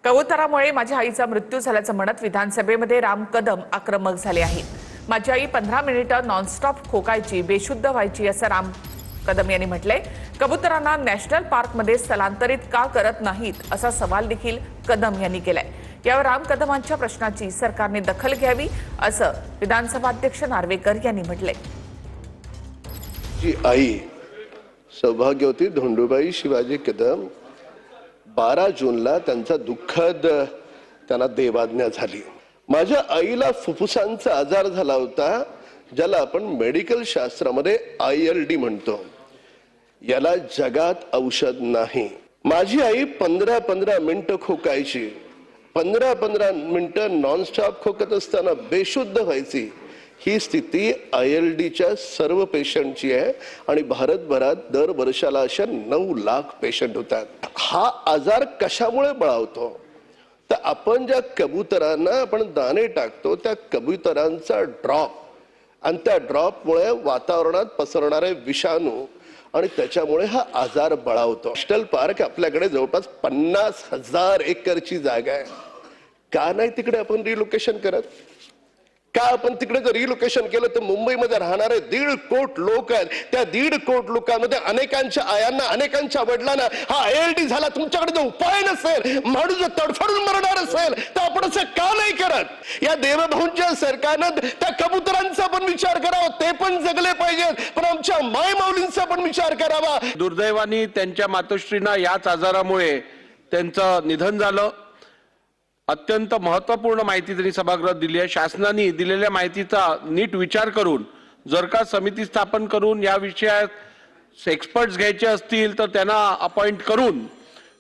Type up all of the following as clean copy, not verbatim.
कबुतरामुळे माझ्या आईचा मृत्यू झाल्याचं म्हणत विधानसभेमध्ये राम कदम आक्रमक झाले आहेत। माझी आई 15 मिनिटं नॉनस्टॉप खोकायची, बेशुद्ध व्हायची असं राम कदम यांनी म्हटलंय। कबुतरांना नॅशनल पार्कमध्ये स्थलांतरित का करत नाहीत असा सवाल देखील कदम यांनी केलाय। यावर राम कदमांच्या प्रश्नाची सरकारने दखल घ्यावी असं विधानसभा अध्यक्ष नार्वेकर यांनी म्हटलंय। जी आई सौभाग्यवती धोंडूबाई शिवाजी कदम 12 जूनला त्यांचा दुःखद त्यांना देवाज्ञा झाली। माझ्या आईला फुफ्फुसांचा आजार झाला होता, ज्याला आपण मेडिकल शास्त्रामध्ये ILD म्हणतो। याला जगात औषध नाही। माझी आई 15-15 मिनिटं खोकायची, 15-15 मिनिटं नॉनस्टॉप खोकत असताना बेशुद्ध व्हायची। ही स्थिती ILDच्या सर्व पेशंटची आहे आणि भारतभरात दर वर्षाला अशा 9 लाख पेशंट होतात। हा आजार कशामुळे बळावतो? तर आपण ज्या कबुतरांना आपण दाणे टाकतो त्या कबुतरांचा ड्रॉप आणि त्या ड्रॉपमुळे वातावरणात पसरणारे विषाणू आणि त्याच्यामुळे हा आजार बळावतो। नॅशनल पार्क आपल्याकडे जवळपास 50,000 एकरची जागा आहे। का नाही तिकडे आपण रिलोकेशन करत? का आपण तिकडे जर रिलोकेशन केलं तर मुंबईमध्ये राहणारे 1.5 कोटी लोक आहेत। त्या 1.5 कोटी लोकांमध्ये अनेकांच्या आयांना, अनेकांच्या वडिलांना हा ILD झाला। तुमच्याकडे जर उपाय नसेल, माणूस जर तडफडून मरणार असेल तर आपण असं का नाही करत? या देवभाऊंच्या सरकारनं त्या कबुतरांचा पण विचार करावा, ते पण जगले पाहिजेत, पण आमच्या माय माऊलींचा पण विचार करावा। दुर्दैवाने त्यांच्या मातोश्रींना याच आजारामुळे त्यांचं निधन झालं। अत्यंत महत्त्वपूर्ण माहिती त्यांनी सभागृहात दिली आहे। शासनाने दिलेल्या माहितीचा नीट विचार करून जर का समिती स्थापन करून या विषयात एक्सपर्ट्स घ्यायचे असतील तर त्यांना अपॉइंट करून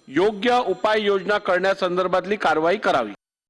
योग्य उपाययोजना करण्यासंदर्भातली कारवाई करावी।